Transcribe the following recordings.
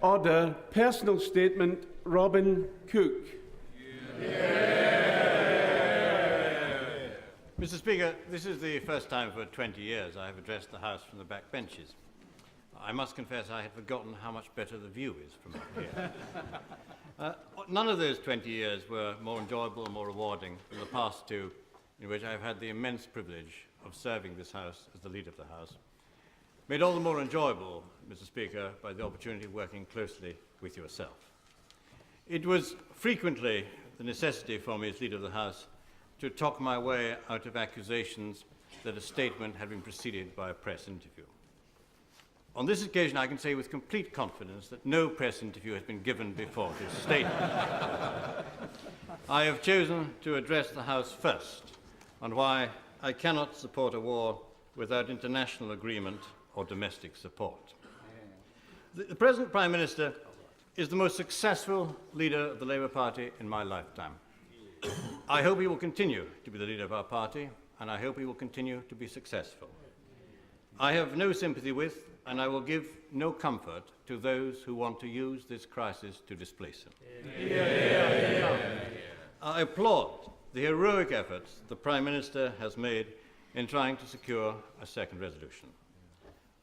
Order. Personal statement, Robin Cook. Mr. Speaker, this is the first time for 20 years I have addressed the House from the back benches. I must confess I had forgotten how much better the view is from up here. None of those 20 years were more enjoyable or more rewarding than the past two, in which I have had the immense privilege of serving this House as the leader of the House, made all the more enjoyable, Mr. Speaker, by the opportunity of working closely with yourself. It was frequently the necessity for me as leader of the House to talk my way out of accusations that a statement had been preceded by a press interview. On this occasion, I can say with complete confidence that no press interview has been given before this statement. I have chosen to address the House first on why I cannot support a war without international agreement or domestic support. The present Prime Minister is the most successful leader of the Labour Party in my lifetime. I hope he will continue to be the leader of our party, and I hope he will continue to be successful. I have no sympathy with, and I will give no comfort to those who want to use this crisis to displace him. I applaud the heroic efforts the Prime Minister has made in trying to secure a second resolution.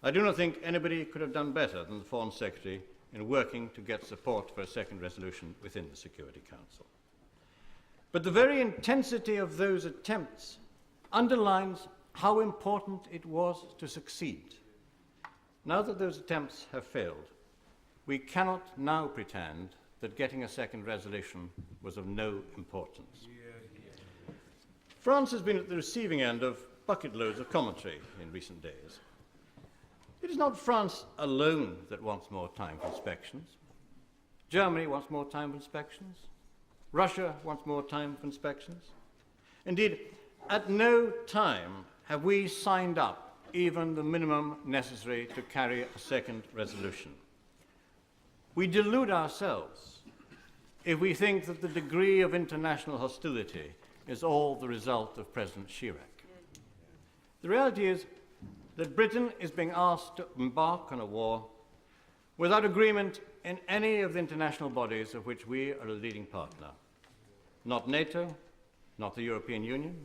I do not think anybody could have done better than the Foreign Secretary in working to get support for a second resolution within the Security Council. But the very intensity of those attempts underlines how important it was to succeed. Now that those attempts have failed, we cannot now pretend that getting a second resolution was of no importance. France has been at the receiving end of bucket loads of commentary in recent days. It is not France alone that wants more time for inspections. Germany wants more time for inspections. Russia wants more time for inspections. Indeed, at no time have we signed up even the minimum necessary to carry a second resolution. We delude ourselves if we think that the degree of international hostility is all the result of President Chirac. The reality is that Britain is being asked to embark on a war without agreement in any of the international bodies of which we are a leading partner. Not NATO, not the European Union,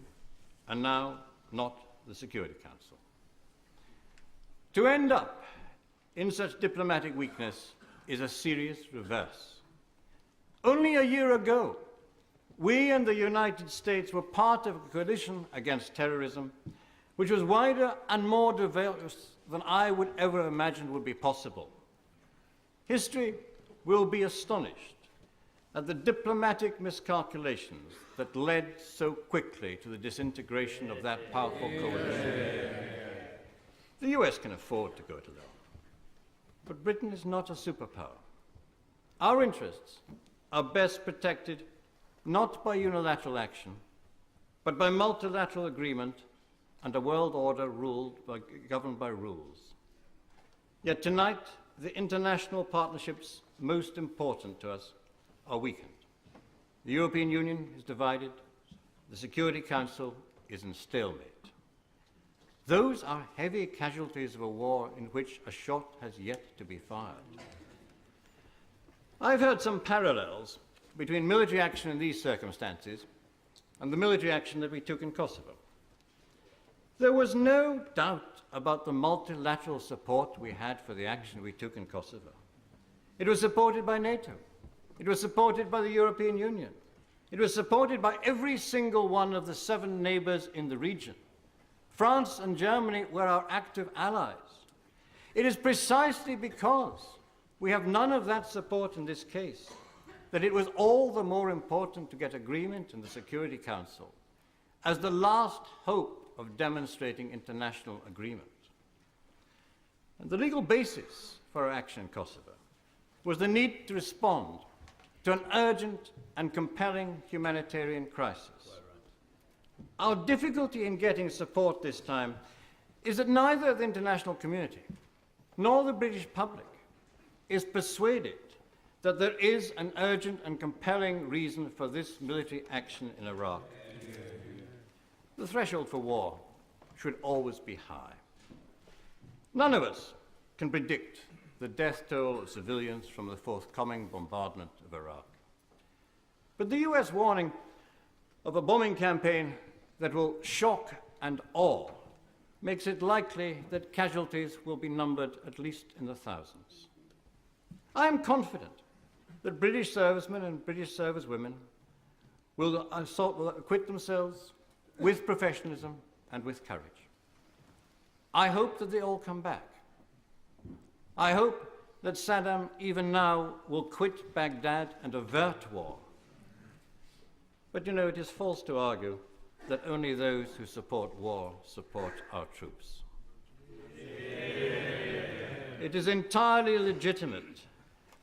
and now not the Security Council. To end up in such diplomatic weakness is a serious reverse. Only a year ago, we and the United States were part of a coalition against terrorism which was wider and more diverse than I would ever imagine would be possible. History will be astonished at the diplomatic miscalculations that led so quickly to the disintegration of that powerful coalition. The US can afford to go it alone, but Britain is not a superpower. Our interests are best protected not by unilateral action, but by multilateral agreement and a world order governed by rules. Yet tonight, the international partnerships most important to us are weakened. The European Union is divided. The Security Council is in stalemate. Those are heavy casualties of a war in which a shot has yet to be fired. I've heard some parallels between military action in these circumstances and the military action that we took in Kosovo. There was no doubt about the multilateral support we had for the action we took in Kosovo. It was supported by NATO. It was supported by the European Union. It was supported by every single one of the 7 neighbors in the region. France and Germany were our active allies. It is precisely because we have none of that support in this case that it was all the more important to get agreement in the Security Council as the last hope of demonstrating international agreement. And the legal basis for our action in Kosovo was the need to respond to an urgent and compelling humanitarian crisis. Our difficulty in getting support this time is that neither the international community nor the British public is persuaded that there is an urgent and compelling reason for this military action in Iraq. The threshold for war should always be high. None of us can predict the death toll of civilians from the forthcoming bombardment of Iraq. But the US warning of a bombing campaign that will shock and awe makes it likely that casualties will be numbered at least in the thousands. I am confident that British servicemen and British servicewomen will acquit themselves with professionalism and with courage. I hope that they all come back. I hope that Saddam, even now, will quit Baghdad and avert war. But you know, it is false to argue that only those who support war support our troops. It is entirely legitimate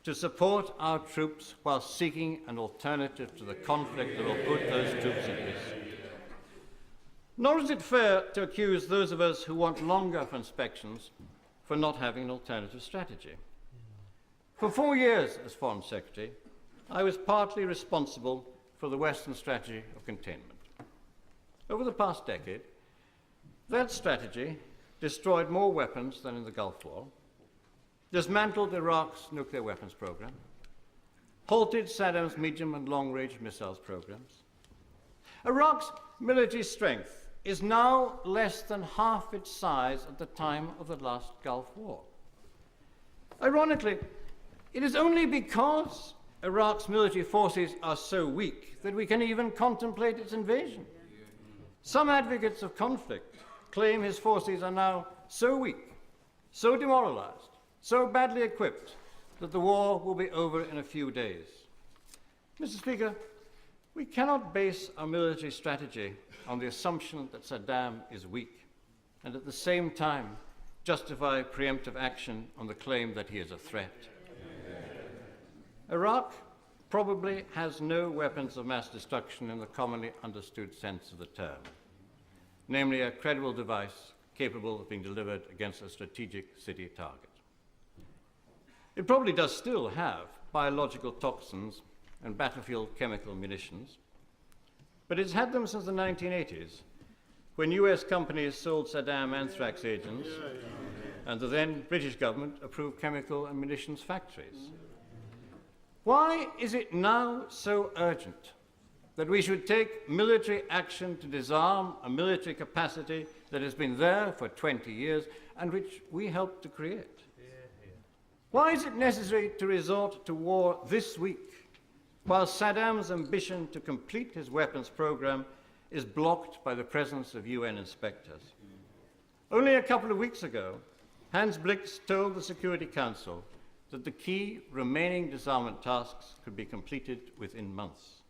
to support our troops while seeking an alternative to the conflict that will put those troops at risk. Nor is it fair to accuse those of us who want longer for inspections for not having an alternative strategy. For 4 years as Foreign Secretary, I was partly responsible for the Western strategy of containment. Over the past decade, that strategy destroyed more weapons than in the Gulf War, dismantled Iraq's nuclear weapons program, halted Saddam's medium and long-range missiles programs. Iraq's military strength is now less than half its size at the time of the last Gulf War. Ironically, it is only because Iraq's military forces are so weak that we can even contemplate its invasion. Some advocates of conflict claim his forces are now so weak, so demoralized, so badly equipped that the war will be over in a few days. Mr. Speaker, we cannot base our military strategy on the assumption that Saddam is weak and at the same time justify preemptive action on the claim that he is a threat. Iraq probably has no weapons of mass destruction in the commonly understood sense of the term, namely a credible device capable of being delivered against a strategic city target. It probably does still have biological toxins and battlefield chemical munitions, but it's had them since the 1980s, when US companies sold Saddam anthrax agents and the then British government approved chemical and munitions factories. Why is it now so urgent that we should take military action to disarm a military capacity that has been there for 20 years and which we helped to create? Why is it necessary to resort to war this week while Saddam's ambition to complete his weapons program is blocked by the presence of UN inspectors? Only a couple of weeks ago, Hans Blix told the Security Council that the key remaining disarmament tasks could be completed within months.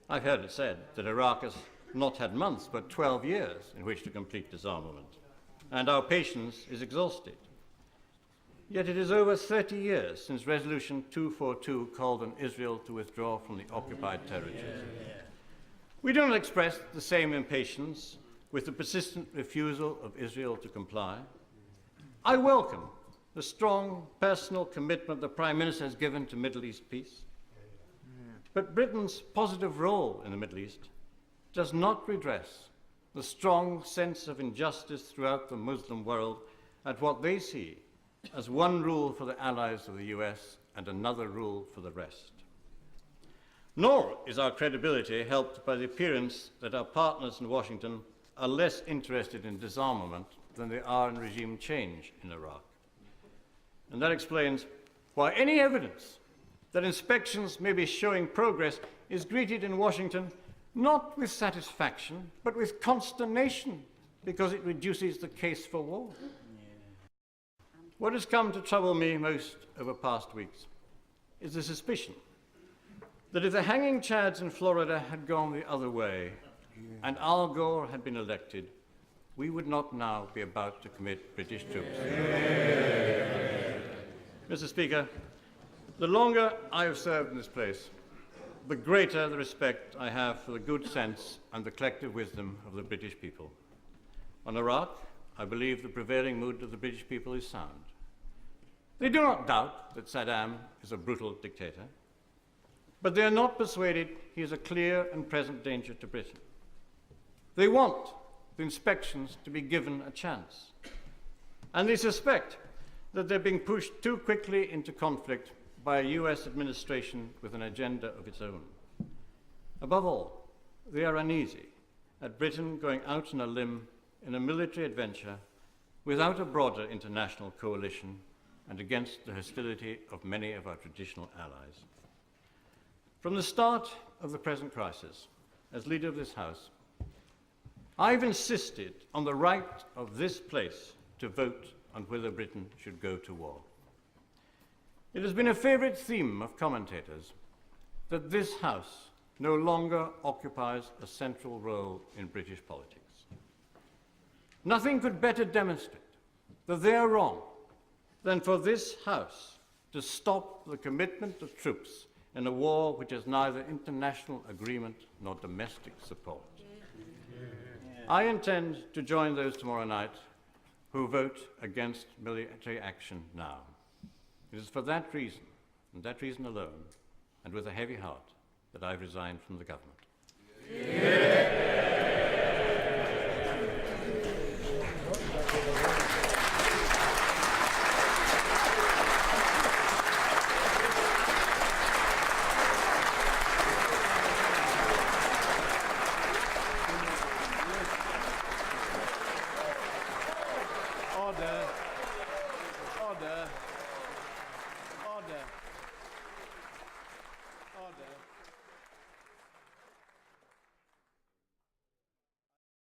I've heard it said that Iraq has not had months, but 12 years in which to complete disarmament, and our patience is exhausted. Yet it is over 30 years since Resolution 242 called on Israel to withdraw from the occupied territories. We do not express the same impatience with the persistent refusal of Israel to comply. I welcome the strong personal commitment the Prime Minister has given to Middle East peace. But Britain's positive role in the Middle East does not redress the strong sense of injustice throughout the Muslim world at what they see as one rule for the allies of the US and another rule for the rest. Nor is our credibility helped by the appearance that our partners in Washington are less interested in disarmament than they are in regime change in Iraq. And that explains why any evidence that inspections may be showing progress is greeted in Washington not with satisfaction, but with consternation, because it reduces the case for war. What has come to trouble me most over past weeks is the suspicion that if the hanging chads in Florida had gone the other way and Al Gore had been elected, we would not now be about to commit British troops. Mr. Speaker, the longer I have served in this place, the greater the respect I have for the good sense and the collective wisdom of the British people. On Iraq, I believe the prevailing mood of the British people is sound. They do not doubt that Saddam is a brutal dictator, but they are not persuaded he is a clear and present danger to Britain. They want the inspections to be given a chance, and they suspect that they're being pushed too quickly into conflict by a US administration with an agenda of its own. Above all, they are uneasy at Britain going out on a limb in a military adventure without a broader international coalition and against the hostility of many of our traditional allies. From the start of the present crisis, as leader of this House, I've insisted on the right of this place to vote on whether Britain should go to war. It has been a favourite theme of commentators that this House no longer occupies a central role in British politics. Nothing could better demonstrate that they are wrong than for this House to stop the commitment of troops in a war which has neither international agreement nor domestic support. I intend to join those tomorrow night who vote against military action now. It is for that reason, and that reason alone, and with a heavy heart, that I've resigned from the government. Order. Order.